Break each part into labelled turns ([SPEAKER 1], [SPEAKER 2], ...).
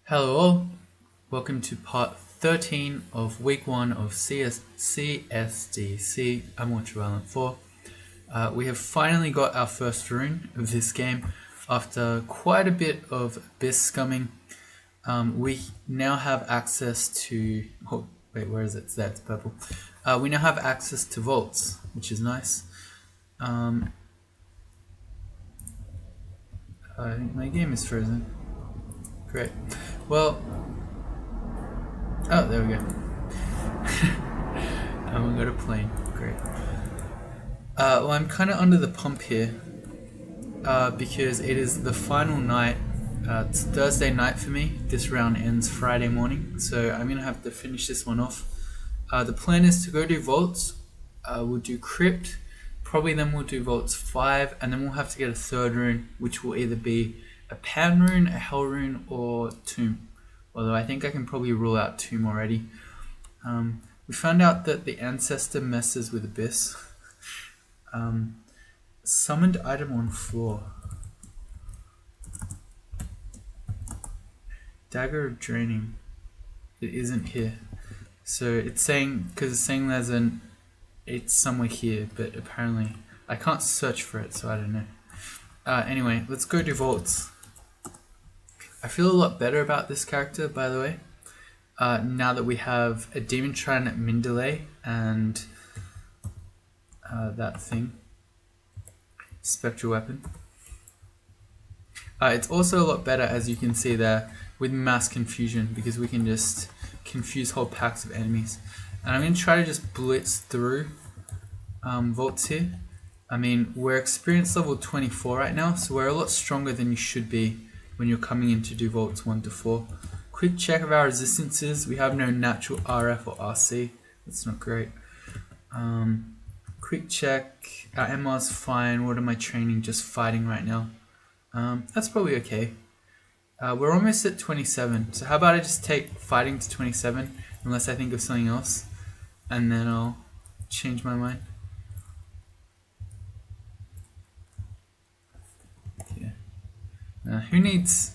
[SPEAKER 1] Hello all, welcome to part 13 of week 1 of CSDC Tournament 4. We have finally got our first rune of this game after quite a bit of abyss scumming. We now have access to... oh wait, where is it? It's there, it's purple. We now have access to vaults, which is nice. I think my game is frozen. Great. Well, oh, there we go. We got a plane. Great. Well, I'm kind of under the pump here because it is the final night. It's Thursday night for me. This round ends Friday morning, so I'm going to have to finish this one off. The plan is to go do vaults. We'll do crypt. Probably then we'll do vaults 5, and then we'll have to get a third rune, which will either be a pan rune, a hell rune, or tomb. Although I think I can probably rule out tomb already. We found out that the ancestor messes with abyss. Summoned item on floor. Dagger of draining. It isn't here. So it's saying, because it's saying it's somewhere here, but apparently I can't search for it, so I don't know. Anyway, let's go do vaults. I feel a lot better about this character, by the way, now that we have a Demon Shrine at Mindalay and that thing, Spectral Weapon. It's also a lot better, as you can see there, with Mass Confusion, because we can just confuse whole packs of enemies. And I'm going to try to just blitz through vaults here. I mean, we're experience level 24 right now, so we're a lot stronger than you should be when you're coming in to do vaults 1 to 4. Quick check of our resistances. We have no natural RF or RC. That's not great. Quick check. Our MR's fine. What am I training? Just fighting right now. That's probably okay. We're almost at 27. So how about I just take fighting to 27, unless I think of something else, and then I'll change my mind. Who needs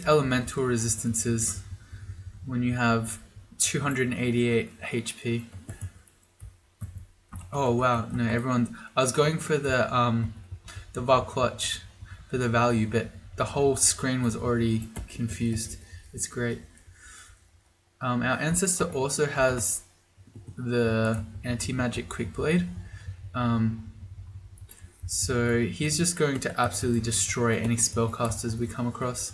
[SPEAKER 1] elemental resistances when you have 288 HP? Oh wow, no, everyone. I was going for the Val Clutch for the value, but the whole screen was already confused. It's great. Our ancestor also has the anti-magic quick blade. So he's just going to absolutely destroy any spellcasters we come across.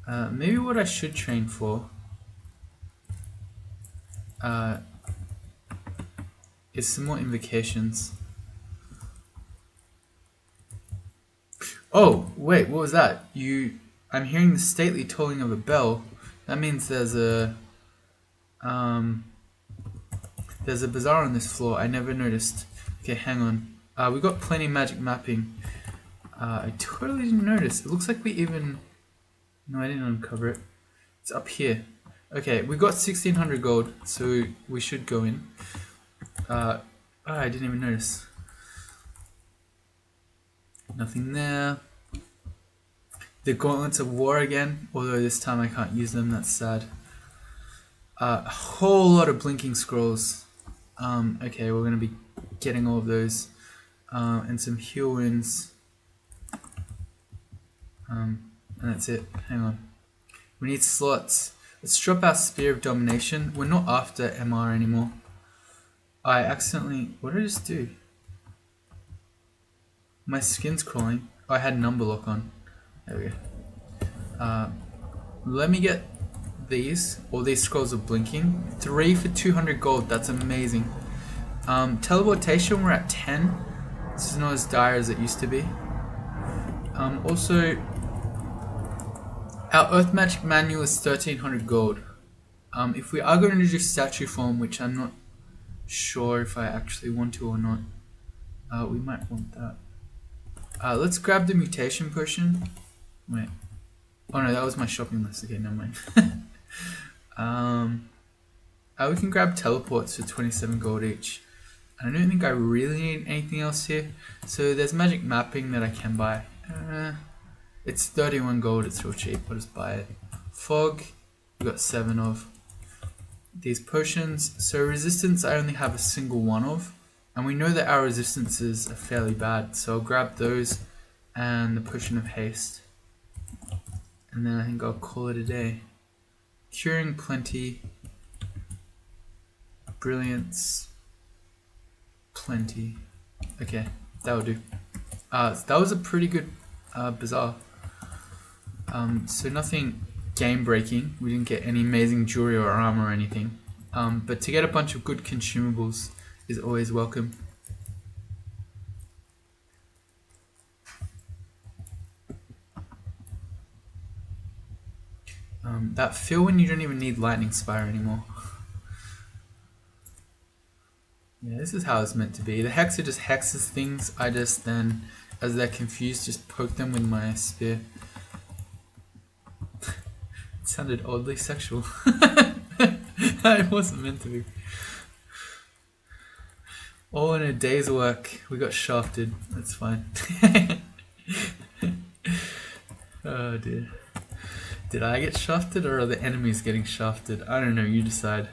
[SPEAKER 1] Maybe what I should train for is some more invocations. Oh, wait, what was that? I'm hearing the stately tolling of a bell. That means there's a bazaar on this floor. I never noticed. Okay, hang on. We got plenty of magic mapping. I totally didn't notice. It looks like we even... No, I didn't uncover it. It's up here. Okay, we got 1600 gold, so we should go in. I didn't even notice. Nothing there. The Gauntlets of War again, although this time I can't use them, that's sad. A whole lot of blinking scrolls. Okay, we're going to be getting all of those. And some heal wounds. And that's it. Hang on. We need slots. Let's drop our Spear of Domination. We're not after MR anymore. I accidentally... What did I just do? My skin's crawling. Oh, I had number lock on. There we go. Let me get these. All these scrolls are blinking. 3 for 200 gold. That's amazing. Teleportation, we're at 10. This is not as dire as it used to be. Also, our Earth Magic Manual is 1300 gold. If we are going to do statue form, which I'm not sure if I actually want to or not, we might want that. Let's grab the mutation potion. Wait. Oh no, that was my shopping list. Okay, never mind. We can grab teleports for 27 gold each. I don't think I really need anything else here. So there's magic mapping that I can buy. It's 31 gold, it's real cheap, I'll just buy it. Fog, we got 7 of. These potions, so resistance I only have a single one of. And we know that our resistances are fairly bad, so I'll grab those and the potion of haste. And then I think I'll call it a day. Curing plenty. Brilliance. Plenty. Okay, that'll do. That was a pretty good bazaar. So nothing game breaking. We didn't get any amazing jewelry or armor or anything. But to get a bunch of good consumables is always welcome. That feel when you don't even need lightning spire anymore. Yeah, this is how it's meant to be. The hexer just hexes things. I just then, as they're confused, just poke them with my spear. It sounded oddly sexual. It wasn't meant to be. All in a day's work, we got shafted. That's fine. Oh dear. Did I get shafted or are the enemies getting shafted? I don't know, you decide.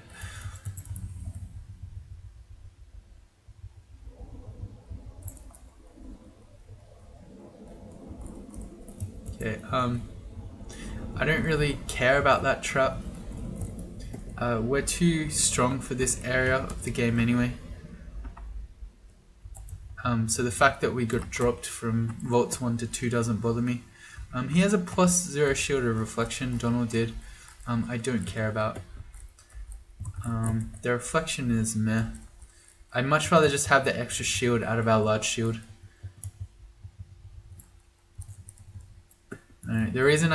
[SPEAKER 1] Okay, I don't really care about that trap. We're too strong for this area of the game anyway. So the fact that we got dropped from Vaults 1 to 2 doesn't bother me. He has a +0 shield of reflection, Donald did. I don't care about. The reflection is meh. I'd much rather just have the extra shield out of our large shield. The reason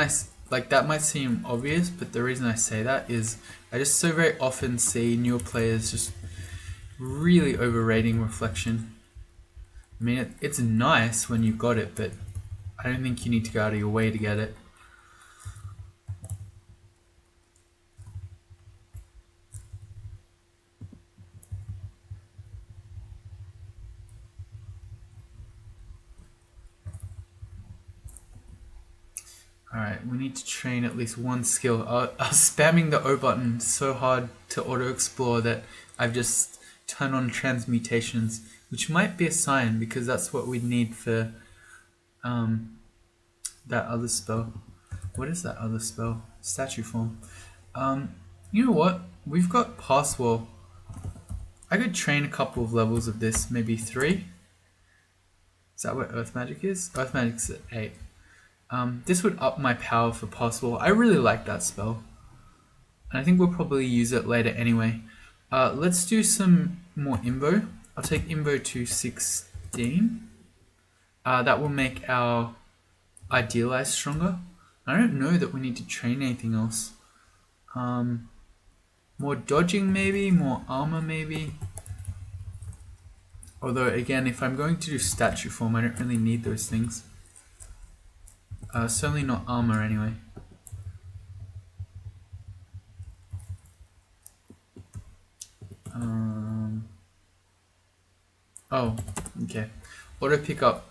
[SPEAKER 1] like that might seem obvious, but the reason I say that is I just so very often see newer players just really overrating reflection. I mean, it's nice when you've got it, but I don't think you need to go out of your way to get it. Alright, we need to train at least one skill. I was spamming the O button so hard to auto-explore that I've just turned on transmutations, which might be a sign because that's what we'd need for that other spell. What is that other spell? Statue form. You know what? We've got pass wall. I could train a couple of levels of this, maybe 3. Is that where Earth Magic is? Earth Magic's at 8. This would up my power for pass wall. I really like that spell. And I think we'll probably use it later anyway. Let's do some more Imbo. I'll take Imbo to 16. That will make our Idealize stronger. I don't know that we need to train anything else. More dodging maybe, more armor maybe. Although again, if I'm going to do statue form, I don't really need those things. Certainly not armor anyway. Oh, okay. Auto pickup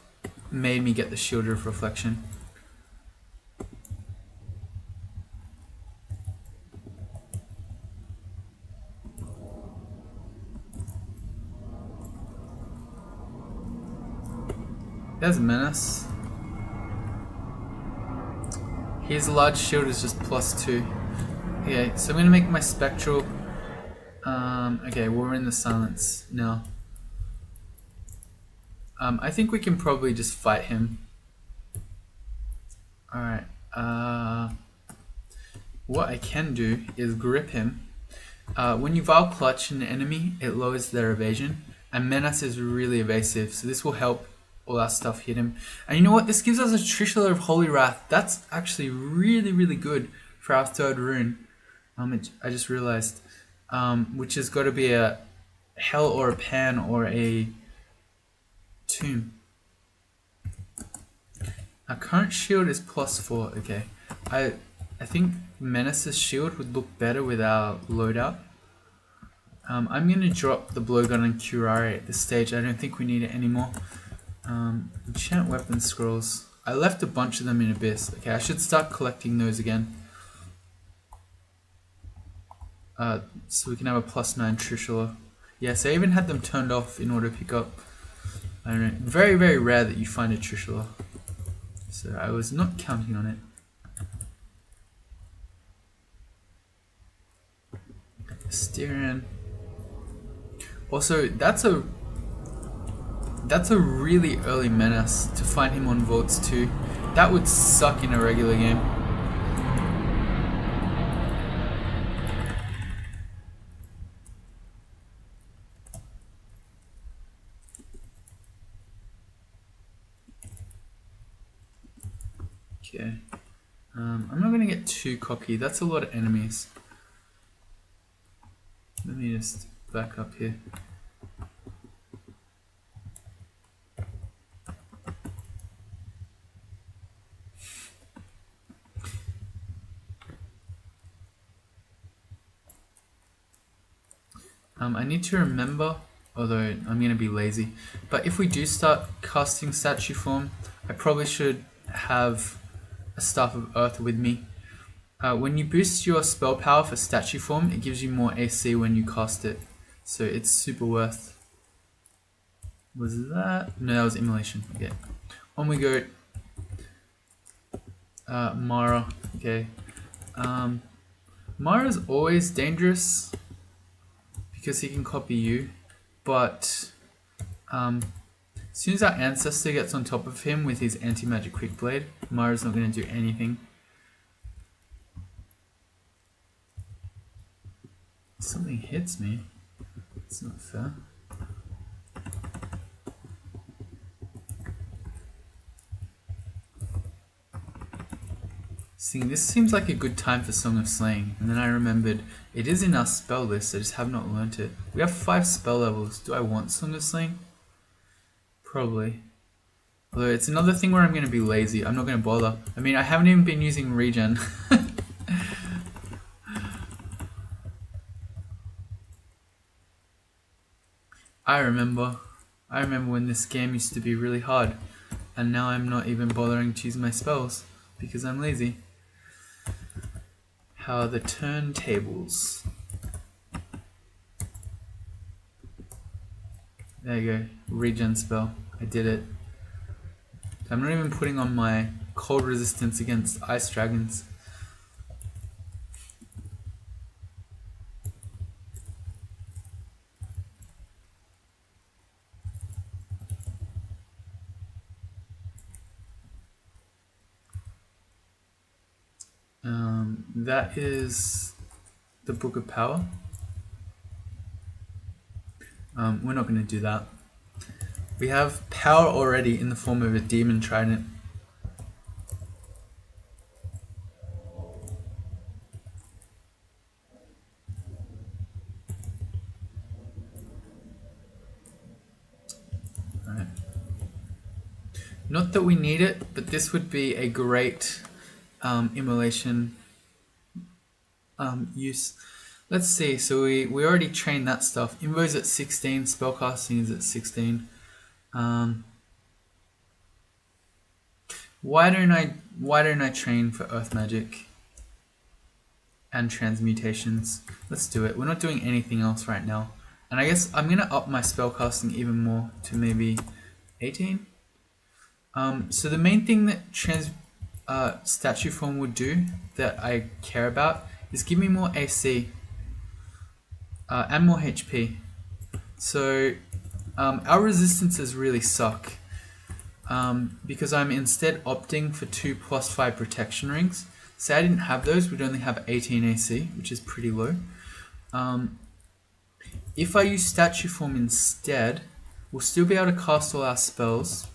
[SPEAKER 1] made me get the shield of reflection. There's Menace. His large shield is just +2. Okay, so I'm gonna make my spectral. Okay, we're in the silence now. I think we can probably just fight him. Alright, what I can do is grip him. When you Vile Clutch an enemy, it lowers their evasion, and Menace is really evasive, so this will help all our stuff hit him. And you know what? This gives us a Trishula of Holy Wrath. That's actually really, really good for our 3rd rune. I just realized, which has got to be a Hell or a Pan or a Tomb. Our current shield is +4. Okay, I think Menace's shield would look better with our loadout. I'm gonna drop the blowgun and curare at this stage. I don't think we need it anymore. Enchant weapon scrolls. I left a bunch of them in Abyss. Okay, I should start collecting those again. So we can have a +9 Trishula. Yes, I even had them turned off in order to pick up. I don't know. Very, very rare that you find a Trishula. So I was not counting on it. Styrian. Also, that's a really early menace to find him on Vaults 2. That would suck in a regular game. Okay. I'm not going to get too cocky. That's a lot of enemies. Let me just back up here. I need to remember, although I'm going to be lazy, but if we do start casting statue form, I probably should have a Staff of Earth with me. When you boost your spell power for statue form, it gives you more AC when you cast it, so it's super worth. Was that? No, that was Immolation. Okay. On we go. Mara. Okay. Mara's always dangerous because he can copy you, but as soon as our ancestor gets on top of him with his anti-magic quick blade, Mara's not going to do anything. Something hits me. It's not fair. See, this seems like a good time for Song of Slaying, and then I remembered it is in our spell list, I just have not learnt it. We have 5 spell levels. Do I want Song of Slaying? Probably. Although it's another thing where I'm going to be lazy. I'm not going to bother. I mean, I haven't even been using regen. I remember when this game used to be really hard, and now I'm not even bothering to use my spells because I'm lazy. How are the turntables? There you go, regen spell. I did it. I'm not even putting on my cold resistance against ice dragons. That is the Book of Power. We're not going to do that. We have power already in the form of a demon trident. Alright. Not that we need it, but this would be a great immolation use. Let's see, so we already trained that stuff. Invo's at 16, spellcasting is at 16. Why don't I train for earth magic and transmutations? Let's do it. We're not doing anything else right now. And I guess I'm gonna up my spellcasting even more to maybe 18. So the main thing that statue form would do that I care about is give me more AC and more HP. So our resistances really suck because I'm instead opting for 2 +5 protection rings. Say I didn't have those, we'd only have 18 AC, which is pretty low. If I use statue form instead, we'll still be able to cast all our spells.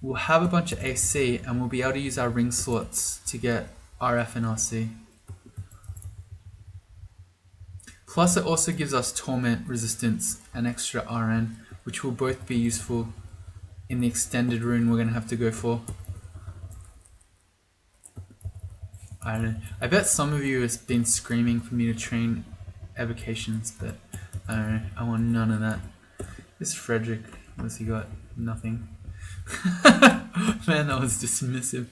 [SPEAKER 1] We'll have a bunch of AC and we'll be able to use our ring slots to get RF and RC. Plus it also gives us torment resistance and extra RN, which will both be useful in the extended rune we're going to have to go for. I don't know. I bet some of you have been screaming for me to train evocations, but I don't know. I want none of that. This Frederick, what's he got? Nothing. Man, that was dismissive.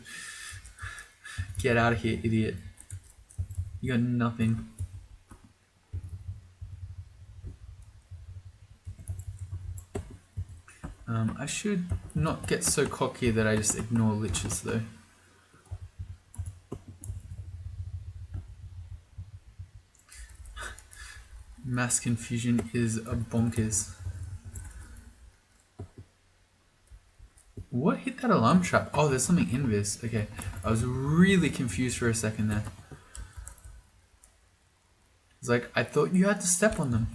[SPEAKER 1] Get out of here, idiot. You got nothing. I should not get so cocky that I just ignore liches though. Mass confusion is a bonkers. What hit that alarm trap? Oh, there's something in this. Okay, I was really confused for a second there. It's like, I thought you had to step on them.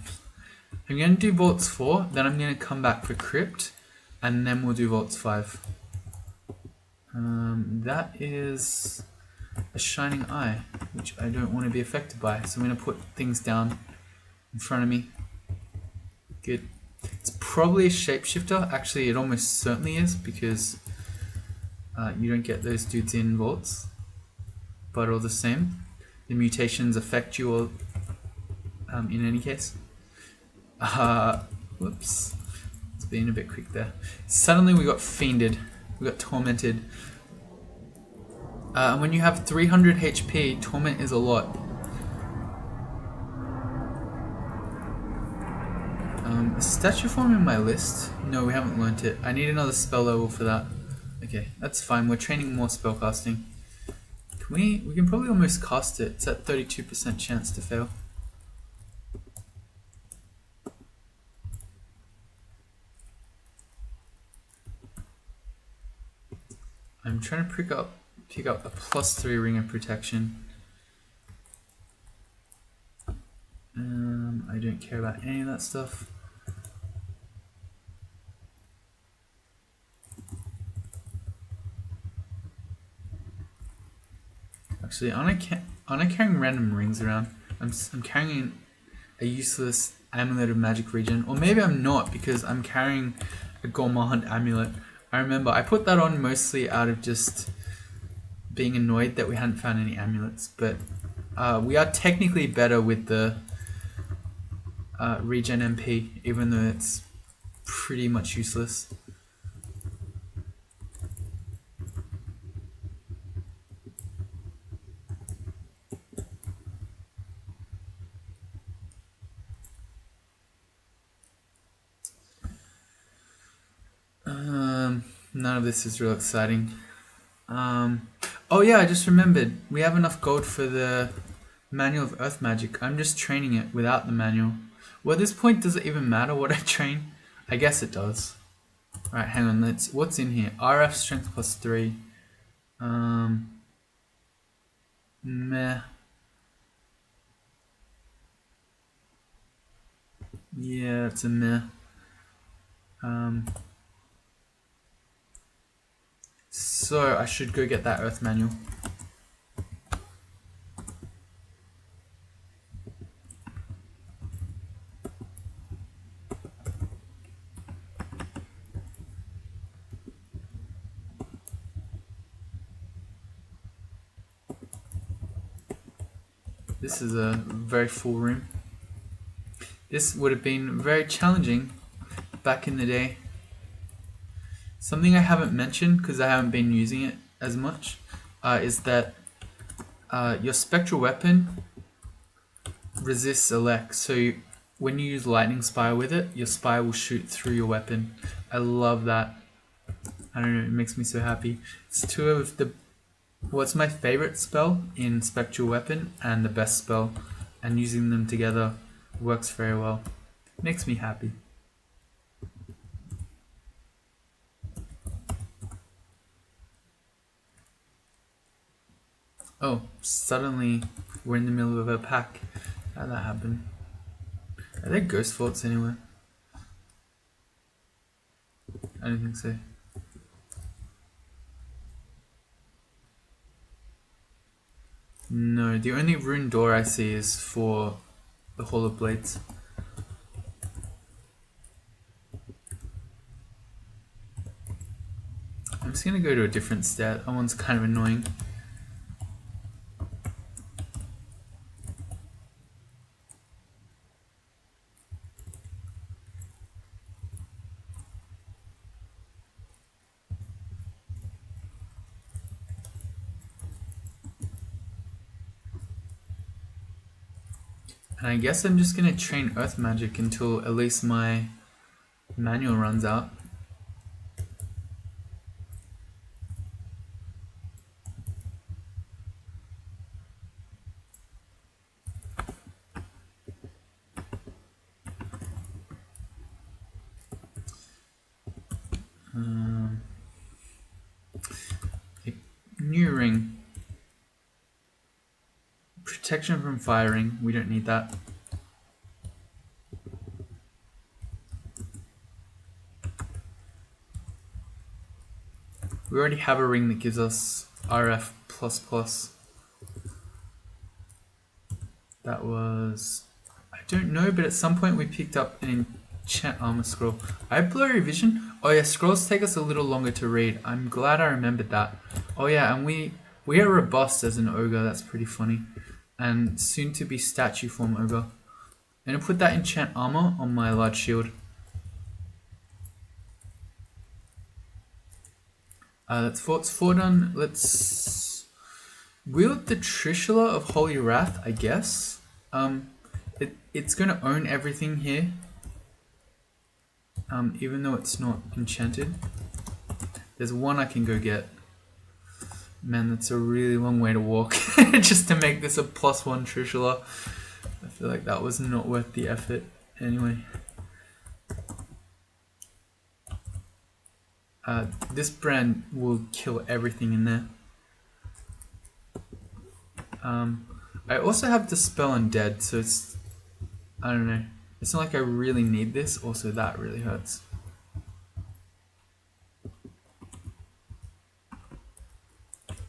[SPEAKER 1] I'm going to do Vaults 4, then I'm going to come back for Crypt, and then we'll do Vaults 5. That is a Shining Eye, which I don't want to be affected by, so I'm going to put things down in front of me. Good. It's probably a Shapeshifter. Actually, it almost certainly is, because you don't get those dudes in Vaults. But all the same, the mutations affect you all in any case. Whoops. It's being a bit quick there. Suddenly we got fiended. We got tormented. And when you have 300 HP, torment is a lot. Is Statue Form in my list? No, we haven't learnt it. I need another spell level for that. Okay, that's fine. We're training more spellcasting. We can probably almost cast it. It's at 32% chance to fail. I'm trying to pick up a +3 ring of protection. I don't care about any of that stuff. Actually, aren't I carrying random rings around? I'm carrying a useless Amulet of Magic Regen, or maybe I'm not because I'm carrying a Gourmand Amulet. I remember I put that on mostly out of just being annoyed that we hadn't found any amulets, but we are technically better with the Regen MP, even though it's pretty much useless. None of this is real exciting. Oh yeah, I just remembered. We have enough gold for the Manual of Earth Magic. I'm just training it without the manual. Well, at this point, does it even matter what I train? I guess it does. Alright, hang on. What's in here? RF Strength +3. Meh. Yeah, it's a meh. So I should go get that Earth Manual. This is a very full room. This would have been very challenging back in the day. Something I haven't mentioned because I haven't been using it as much is that your spectral weapon resists elect. So when you use lightning spire with it, your spire will shoot through your weapon. I love that. I don't know, it makes me so happy. It's two of the what's my favorite spell in spectral weapon and the best spell, and using them together works very well. Makes me happy. Oh, suddenly we're in the middle of a pack. How'd that happen? Are there ghost forts anywhere? I don't think so. No, the only rune door I see is for the Hall of Blades. I'm just gonna go to a different stat. That one's kind of annoying. And I guess I'm just gonna train earth magic until at least my manual runs out. New ring. Protection from firing, we don't need that. We already have a ring that gives us RF++. That was... I don't know, but at some point we picked up an enchant armor scroll. I have blurry vision? Oh yeah, scrolls take us a little longer to read. I'm glad I remembered that. Oh yeah, and we are robust as an ogre, that's pretty funny. And soon to be statue form ogre. I'm gonna put that enchant armor on my large shield. That's four done. Let's wield the Trishula of Holy Wrath, I guess. It's gonna own everything here. Even though it's not enchanted. There's one I can go get. Man, that's a really long way to walk just to make this a +1 Trishula. I feel like that was not worth the effort. Anyway. This brand will kill everything in there. I also have Dispel Undead, so it's... I don't know. It's not like I really need this, also that really hurts.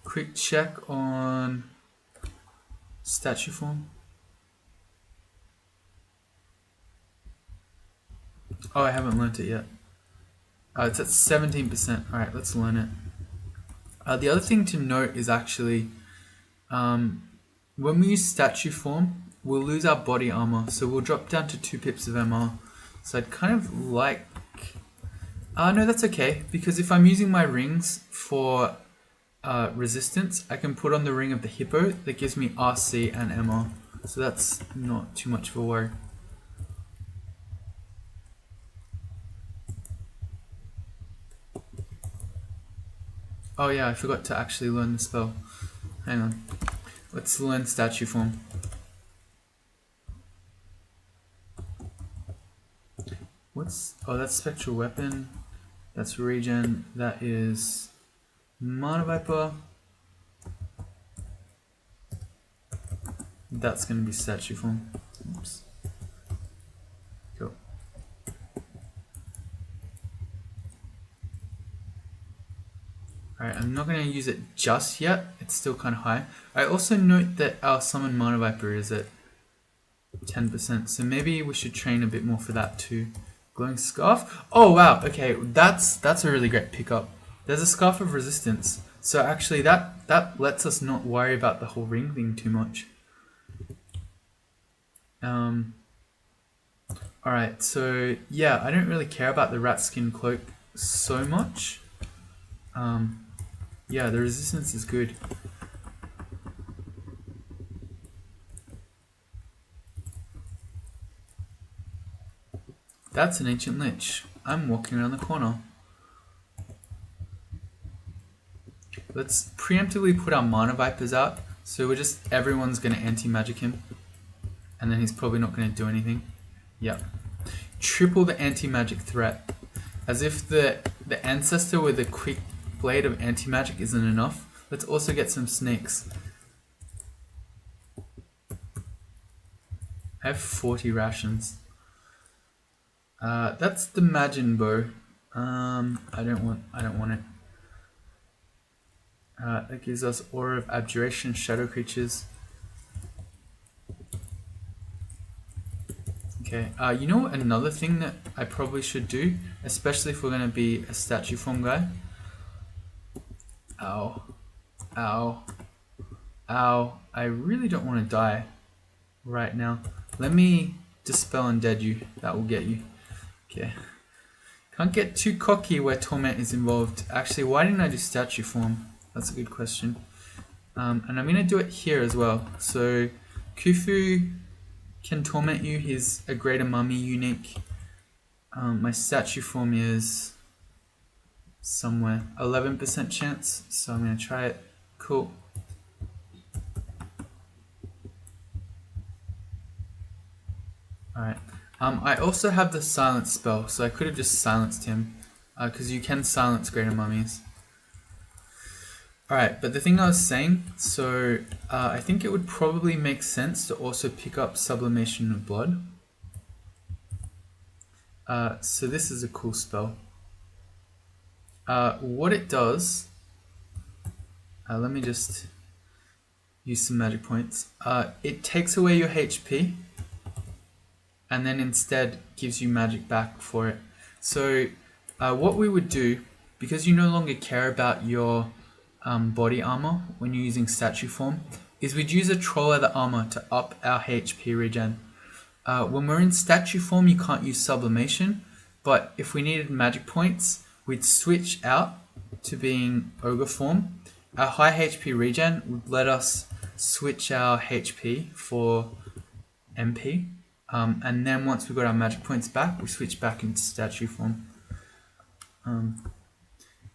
[SPEAKER 1] Quick check on statue form. Oh, I haven't learnt it yet. It's at 17%. Alright, let's learn it. The other thing to note is actually when we use statue form, we'll lose our body armor, so we'll drop down to 2 pips of MR. So I'd kind of like... no, that's okay, because if I'm using my rings for resistance, I can put on the ring of the hippo that gives me RC and MR. So that's not too much of a worry. Oh yeah, I forgot to actually learn the spell. Hang on. Let's learn statue form. Oh, that's spectral weapon. That's regen. That is Mana Viper. That's gonna be statue form. Oops. Cool. Alright, I'm not gonna use it just yet. It's still kind of high. I also note that our summon Mana Viper is at 10%, so maybe we should train a bit more for that too. Glowing Scarf? Oh wow, okay, that's a really great pickup. There's a Scarf of Resistance, so actually that lets us not worry about the whole ring thing too much. Alright, so yeah, I don't really care about the rat skin cloak so much. Yeah, the resistance is good. That's an Ancient Lich. I'm walking around the corner. Let's preemptively put our Mana Vipers out, so everyone's gonna anti-magic him. And then he's probably not gonna do anything. Yep. Triple the anti-magic threat. As if the ancestor with a quick blade of anti-magic isn't enough. Let's also get some snakes. I have 40 rations. That's the Magin bow. I don't want it. That gives us Aura of Abjuration, Shadow Creatures. Okay, you know what, another thing that I probably should do, especially if we're going to be a statue form guy? Ow. Ow. Ow. I really don't want to die right now. Let me Dispel Undead you. That will get you. Okay. Can't get too cocky where Torment is involved. Actually, why didn't I do statue form? That's a good question. And I'm going to do it here as well. So, Khufu can torment you. He's a greater mummy unique. My statue form is somewhere 11% chance, so I'm going to try it. Cool. Alright. I also have the silence spell, so I could have just silenced him, because you can silence greater mummies. Alright, but the thing I was saying, so I think it would probably make sense to also pick up Sublimation of Blood. So this is a cool spell. What it does, let me just use some magic points. It takes away your HP and then instead gives you magic back for it. So what we would do, because you no longer care about your body armor when you're using statue form, is we'd use a troll leather armor to up our HP regen. When we're in statue form, you can't use sublimation, but if we needed magic points, we'd switch out to being ogre form. Our high HP regen would let us switch our HP for MP, and then once we got our magic points back, we switch back into statue form.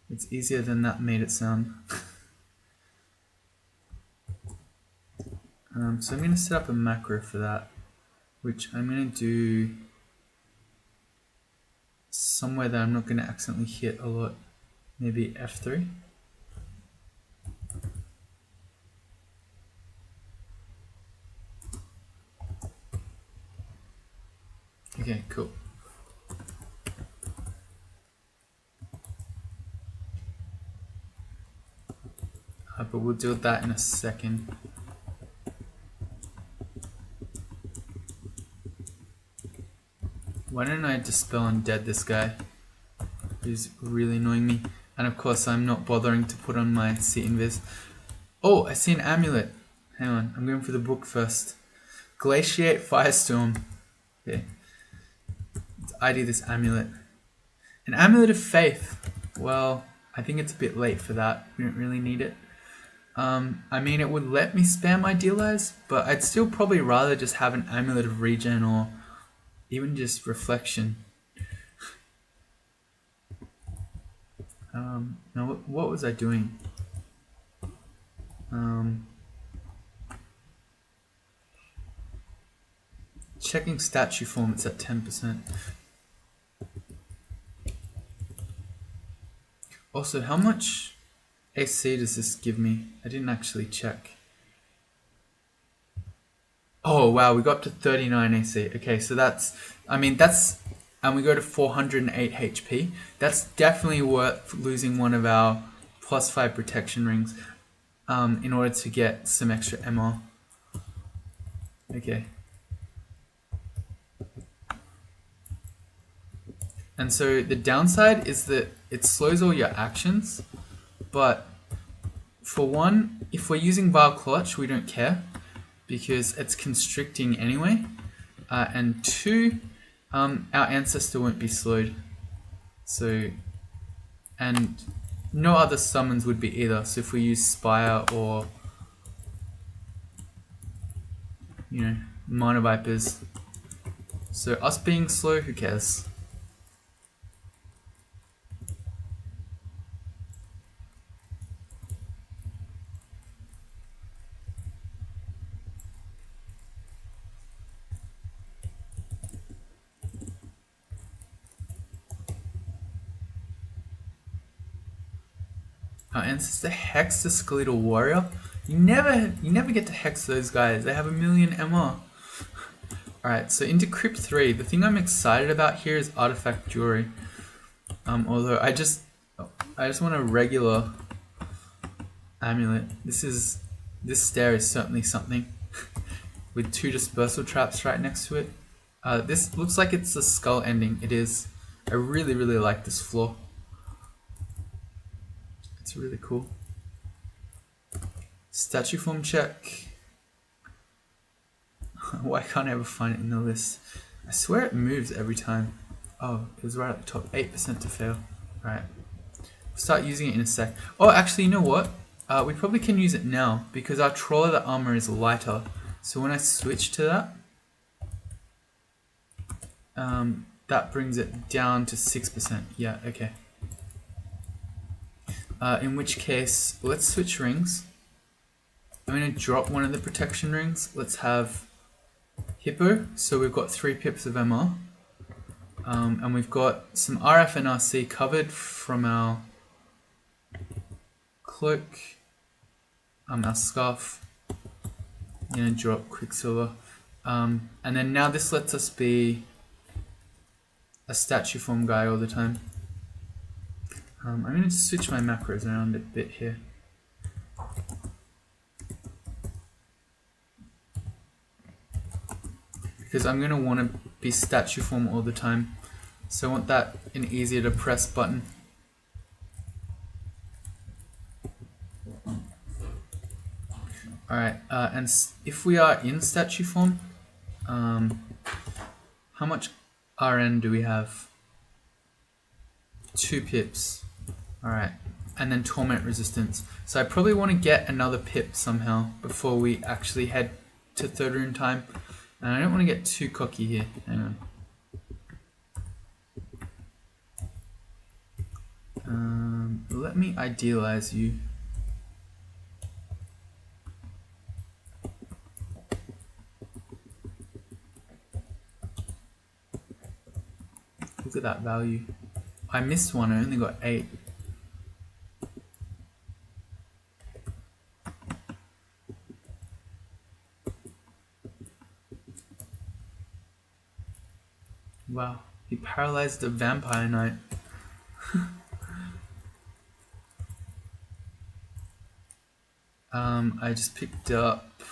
[SPEAKER 1] It's easier than that made it sound. So I'm going to set up a macro for that, which I'm going to do somewhere that I'm not going to accidentally hit a lot. Maybe F3. Okay, cool. But we'll deal with that in a second. Why don't I dispel undead this guy? He's really annoying me. And of course I'm not bothering to put on my seat invis. Oh, I see an amulet. Hang on, I'm going for the book first. Glaciate Firestorm. Okay. Let's ID this amulet. An amulet of faith. Well, I think it's a bit late for that. We don't really need it. I mean, it would let me spam Idealize, but I'd still probably rather just have an amulet of regen or even just reflection. Now, what was I doing? Checking statue form, it's at 10%. Also, how much AC does this give me? I didn't actually check. Oh wow, we got to 39 AC. Okay, so that's, I mean, that's, and we go to 408 HP. That's definitely worth losing one of our +5 protection rings in order to get some extra MR. Okay. And so the downside is that it slows all your actions, but for one, if we're using Vile Clutch, we don't care, because it's constricting anyway, and two, our ancestor won't be slowed, so, and no other summons would be either. So if we use Spire or, you know, Minor Vipers, so us being slow, who cares? Our ancestor Hex the Skeletal Warrior. You never get to hex those guys. They have 1,000,000 MR. Alright, so into Crypt 3. The thing I'm excited about here is Artifact Jewelry. Although I just want a regular amulet. This stair is certainly something. With 2 dispersal traps right next to it. This looks like it's a skull ending. It is. I really like this floor. It's really cool. Statue form check. Why can't I ever find it in the list? I swear it moves every time. Oh, it was right at the top. 8% to fail. Right. We'll start using it in a sec. Oh, actually, you know what? We probably can use it now because our troll of the armor is lighter. So when I switch to that, That brings it down to 6%. Yeah, okay. In which case, let's switch rings. I'm going to drop one of the protection rings. Let's have Hippo. So we've got 3 pips of MR. And we've got some RF and RC covered from our cloak, our scarf. I'm going to drop Quicksilver. And then now this lets us be a statue form guy all the time. I'm going to switch my macros around a bit here. Because I'm going to want to be statue form all the time. So I want that an easier to press button. Alright, and if we are in statue form, how much RN do we have? 2 pips. Alright, and then torment resistance. So I probably want to get another pip somehow before we actually head to 3rd rune time. And I don't want to get too cocky here. Hang on. Let me idealize you. Look at that value. I missed one, I only got 8. Wow, he paralyzed the vampire knight. I just picked up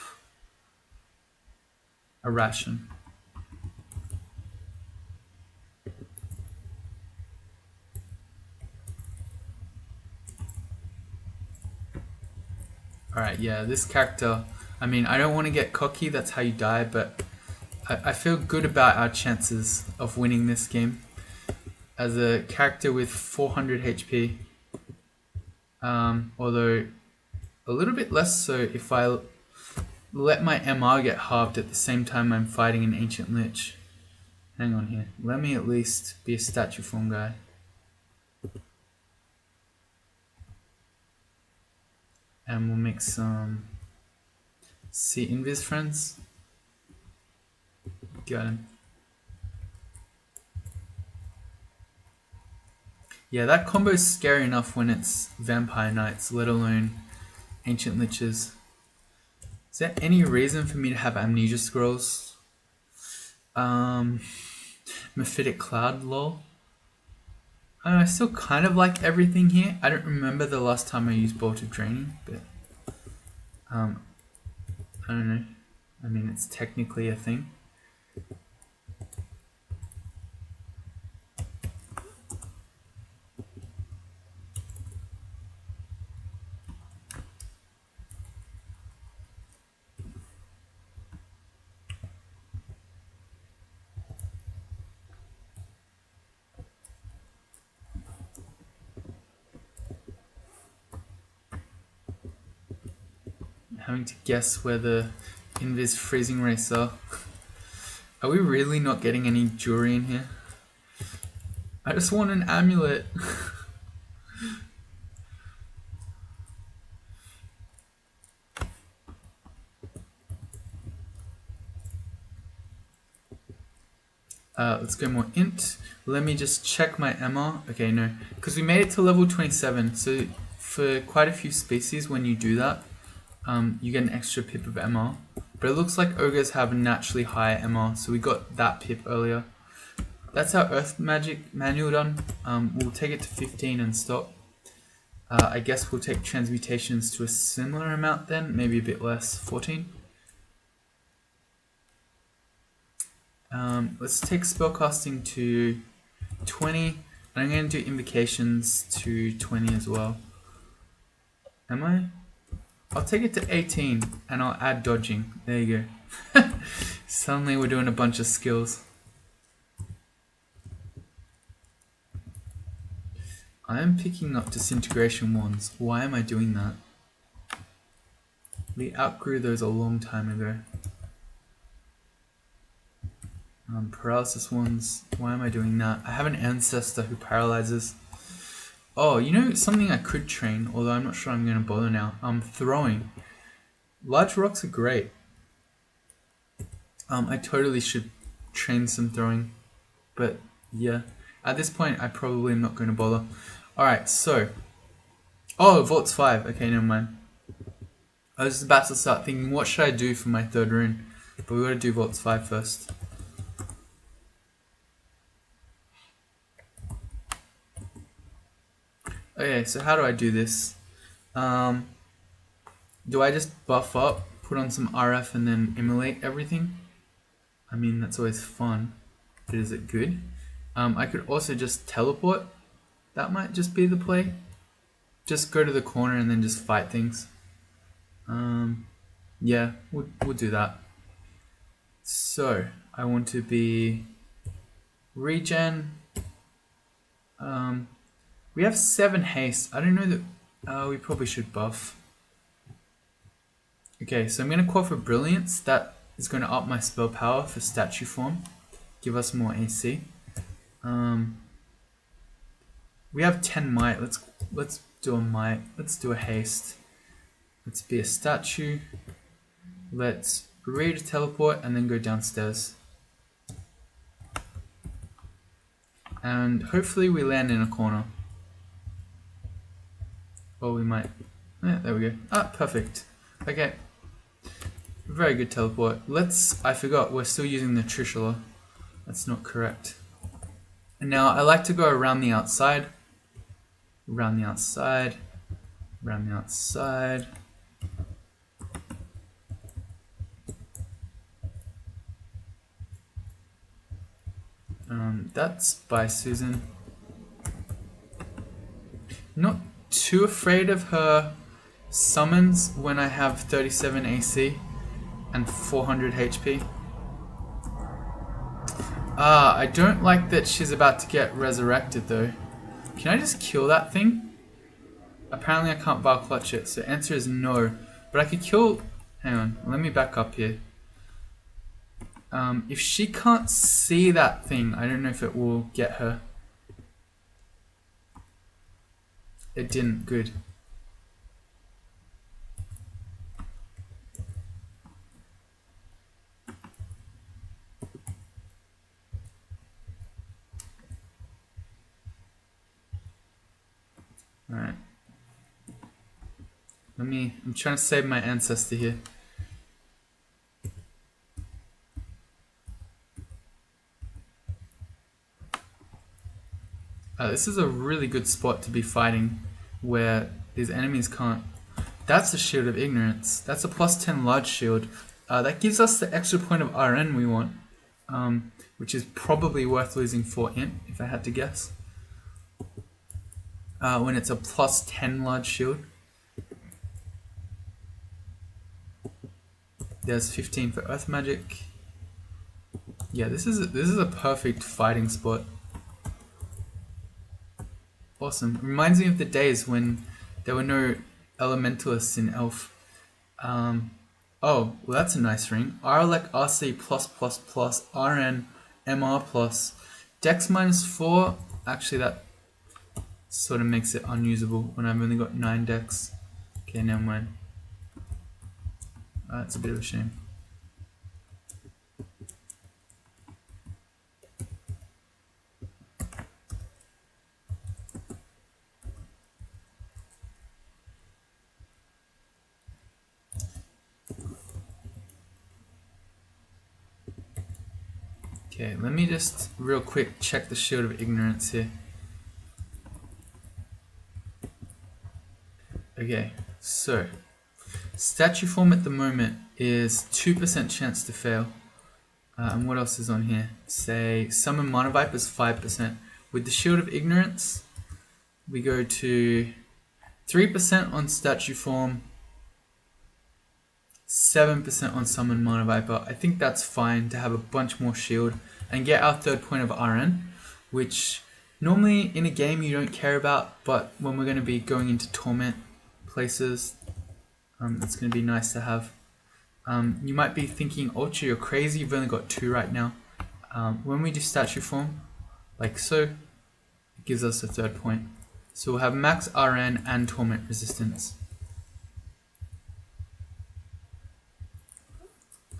[SPEAKER 1] a ration. Alright, yeah, this character, I mean, I don't want to get cocky, that's how you die, but I feel good about our chances of winning this game. As a character with 400 HP, although a little bit less so if I let my MR get halved at the same time I'm fighting an Ancient Lich. Hang on here, let me at least be a statue form guy. And we'll make some invis friends. Got him. Yeah, that combo is scary enough when it's Vampire Knights, let alone Ancient Liches. Is there any reason for me to have Amnesia Scrolls? Mephitic Cloud, lol. I still kind of like everything here. I don't remember the last time I used Bolt of Draining, but I don't know. I mean, it's technically a thing. Having to guess where the invis freezing race are. Are we really not getting any jewelry in here? I just want an amulet. Let's go more int. Let me just check my MR. Okay, no, because we made it to level 27. So for quite a few species, when you do that, you get an extra pip of MR. But it looks like ogres have a naturally high MR, so we got that pip earlier. That's our Earth Magic manual done. We'll take it to 15 and stop. I guess we'll take transmutations to a similar amount then, maybe a bit less, 14. Let's take spellcasting to 20, and I'm going to do invocations to 20 as well. Am I? I'll take it to 18, and I'll add dodging. There you go. Suddenly we're doing a bunch of skills. I am picking up disintegration wands. Why am I doing that? We outgrew those a long time ago. Paralysis ones. Why am I doing that? I have an ancestor who paralyzes. Oh, you know something I could train, although I'm not sure I'm going to bother now. Throwing. Large rocks are great. I totally should train some throwing. But yeah, at this point I probably am not going to bother. Alright, so. Oh, Vault's 5. Okay, never mind. I was about to start thinking, what should I do for my third rune? But we gotta do Vault's 5 first. Okay, so how do I do this? Do I just buff up, put on some RF, and then immolate everything? I mean, that's always fun, but is it good? I could also just teleport. That might just be the play. Just go to the corner and then just fight things. Yeah, we'll do that. So, I want to be regen. We have 7 haste. I don't know that we probably should buff. Okay, so I'm going to call for Brilliance. That is going to up my spell power for statue form. Give us more AC. We have 10 might. Let's do a might. Let's do a haste. Let's be a statue. Let's read a teleport and then go downstairs. And hopefully we land in a corner. Or we might. Yeah, there we go. Ah, perfect. Okay. Very good teleport. I forgot, we're still using the Trishula. That's not correct. And now I like to go around the outside. Around the outside. Around the outside. That's by Susan. Not too afraid of her summons when I have 37 AC and 400 HP. I don't like that she's about to get resurrected though. Can I just kill that thing? Apparently I can't Val Clutch it, so answer is no. But I could kill... Hang on, let me back up here. If she can't see that thing, I don't know if it will get her. It didn't, good. Alright. I'm trying to save my ancestor here. This is a really good spot to be fighting where these enemies can't. That's a Shield of Ignorance. That's a plus 10 large shield. That gives us the extra point of RN we want, which is probably worth losing for Int, if I had to guess. When it's a plus 10 large shield. There's 15 for Earth Magic. Yeah, this is a perfect fighting spot. Awesome. Reminds me of the days when there were no elementalists in Elf. Oh, well that's a nice ring. Rlec RC plus RN MR plus Dex -4. Actually that sort of makes it unusable when I've only got 9 Dex. Okay, never mind. That's a bit of a shame. Okay, let me just real quick check the Shield of Ignorance here. Okay, so statue form at the moment is 2% chance to fail. And what else is on here? Say summon Mana Viper is 5%. With the Shield of Ignorance, we go to 3% on statue form, 7% on summon Mana Viper. I think that's fine to have a bunch more shield and get our third point of RN, which normally in a game you don't care about, but when we're going to be going into Torment places, it's going to be nice to have. You might be thinking, Ultra, you're crazy, you've only got 2 right now. When we do statue form, like so, it gives us a third point. So we'll have max RN and torment resistance.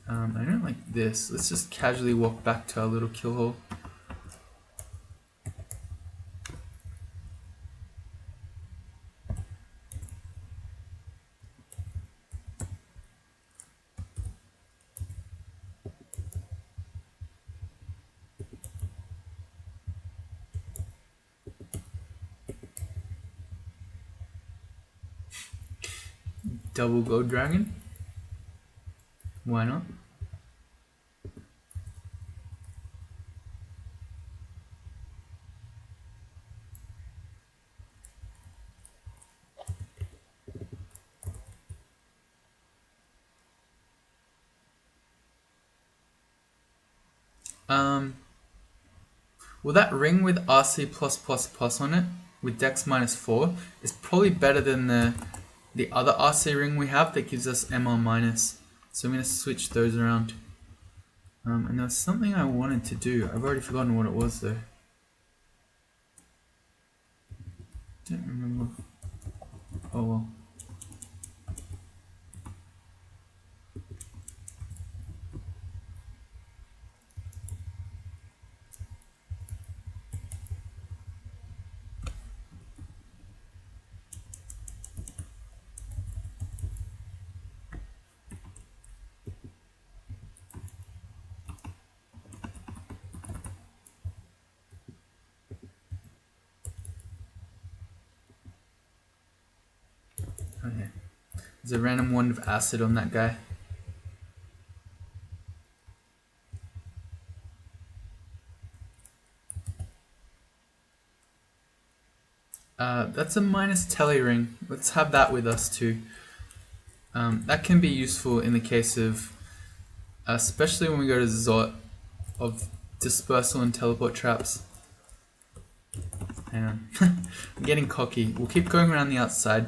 [SPEAKER 1] I don't like this. Let's just casually walk back to our little kill hole. Double gold dragon. Why not? Well, that ring with RC+++ on it, with Dex -4, is probably better than the other RC ring we have that gives us MR-. So I'm going to switch those around. And there was something I wanted to do. I've already forgotten what it was though. Don't remember. Oh well. Okay. There's a random wand of acid on that guy. That's a minus tele ring. Let's have that with us too. That can be useful in the case of, especially when we go to Zot, of dispersal and teleport traps. Hang on. I'm getting cocky. We'll keep going around the outside.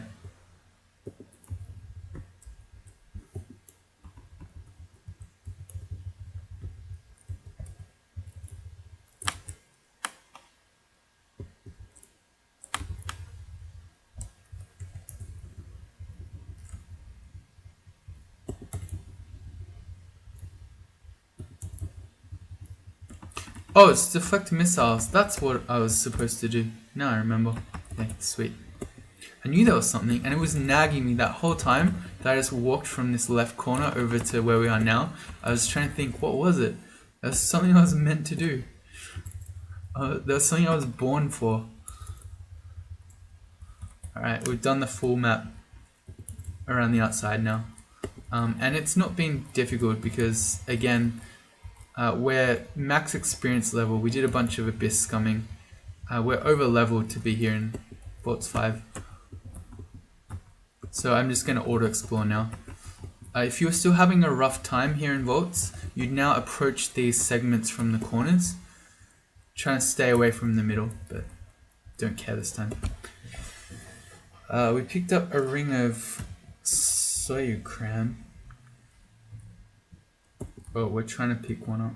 [SPEAKER 1] Oh, it's deflect missiles. That's what I was supposed to do. Now I remember. Okay, sweet. I knew there was something, and it was nagging me that whole time that I just walked from this left corner over to where we are now. I was trying to think, what was it? There's something I was meant to do. There was something I was born for. Alright, we've done the full map around the outside now. And it's not been difficult because, again, we're max experience level. We did a bunch of abyss scumming. We're over leveled to be here in Vaults 5. So I'm just going to auto explore now. If you were still having a rough time here in Vaults, you'd now approach these segments from the corners. Trying to stay away from the middle, but don't care this time. We picked up a ring of Soyukran. Oh, we're trying to pick one up.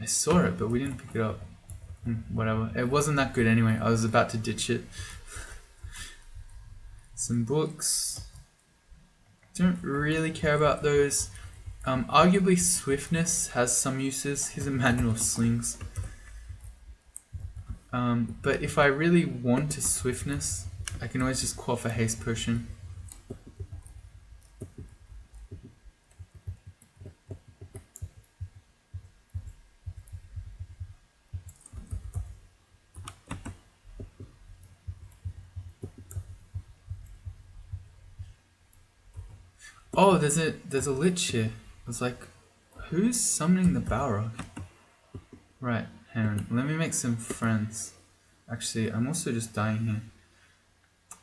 [SPEAKER 1] I saw it, but we didn't pick it up. Whatever. It wasn't that good anyway. I was about to ditch it. Some books. Don't really care about those. Arguably swiftness has some uses. Here's a manual of slings. But if I really want a swiftness, I can always just quaff a haste potion. Oh, there's a lich here. I was like, who's summoning the Balrog? Right, hang on. Let me make some friends. Actually, I'm also just dying here.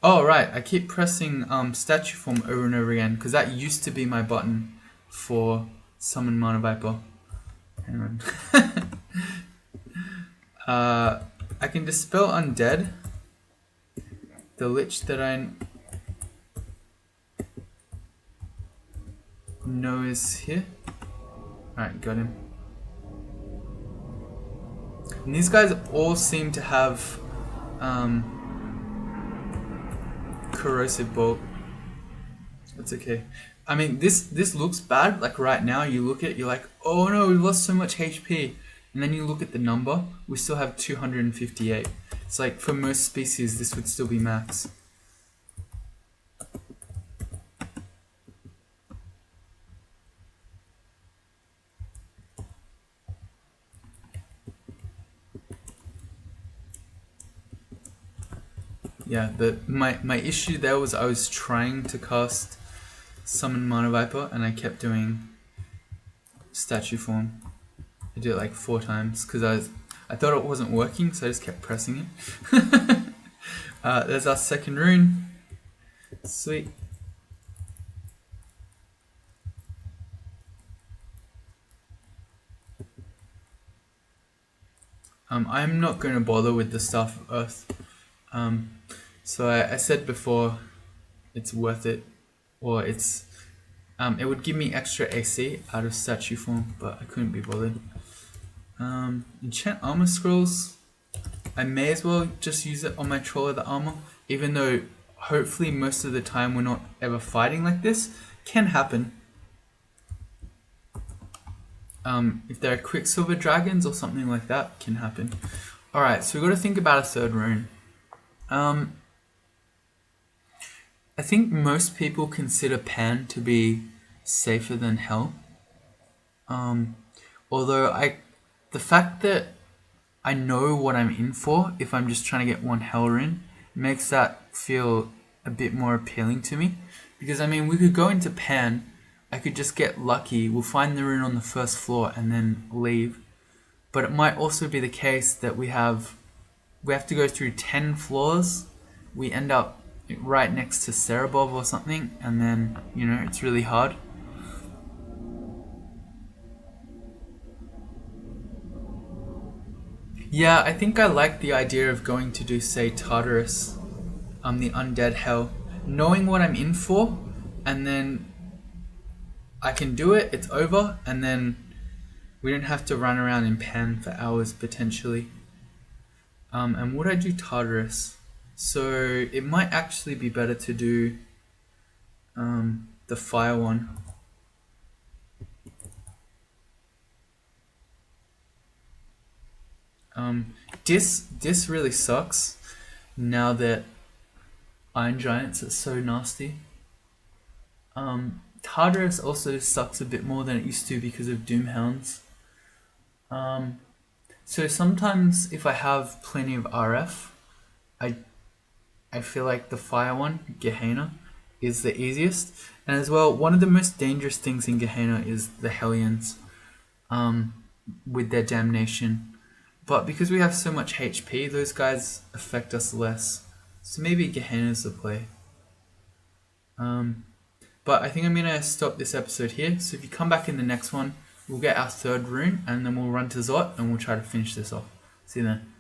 [SPEAKER 1] Oh, right. I keep pressing statue form over and over again because that used to be my button for summon Mana Viper. Hang on. I can dispel undead. The lich that Noah's here. Alright, got him. And these guys all seem to have corrosive bolt. That's okay. I mean, this looks bad. Like right now, you look at it, you're like, oh no, we lost so much HP. And then you look at the number, we still have 258. It's like for most species, this would still be max. Yeah, my issue there was I was trying to cast Summon Mana Viper and I kept doing statue form. I did it like 4 times because I thought it wasn't working, so I just kept pressing it. There's our second rune. Sweet. I'm not going to bother with the Staff of Earth. So I said before, it's worth it, or it's it would give me extra AC out of statue form, but I couldn't be bothered. Enchant armor scrolls. I may as well just use it on my troll of the armor, even though hopefully most of the time we're not ever fighting like this. Can happen. If there are Quicksilver dragons or something like that, can happen. Alright, so we've got to think about a third rune. I think most people consider Pan to be safer than Hell. Although the fact that I know what I'm in for if I'm just trying to get one Hell rune makes that feel a bit more appealing to me. Because I mean, we could go into Pan, I could just get lucky, we'll find the rune on the first floor and then leave. But it might also be the case that we have to go through 10 floors, we end up right next to Cerebov or something, and then, you know, it's really hard. Yeah, I think I like the idea of going to do, say, Tartarus, the Undead Hell, knowing what I'm in for, and then I can do it, it's over, and then we don't have to run around in Pan for hours potentially. And would I do Tartarus? So it might actually be better to do the fire one. This really sucks now that Iron Giants are so nasty. Tartarus also sucks a bit more than it used to because of Doomhounds. So sometimes if I have plenty of RF, I feel like the fire one, Gehenna, is the easiest. And as well, one of the most dangerous things in Gehenna is the Hellions, with their damnation. But because we have so much HP, those guys affect us less. So maybe Gehenna's the play. But I think I'm going to stop this episode here. So if you come back in the next one, we'll get our third rune, and then we'll run to Zot, and we'll try to finish this off. See you then.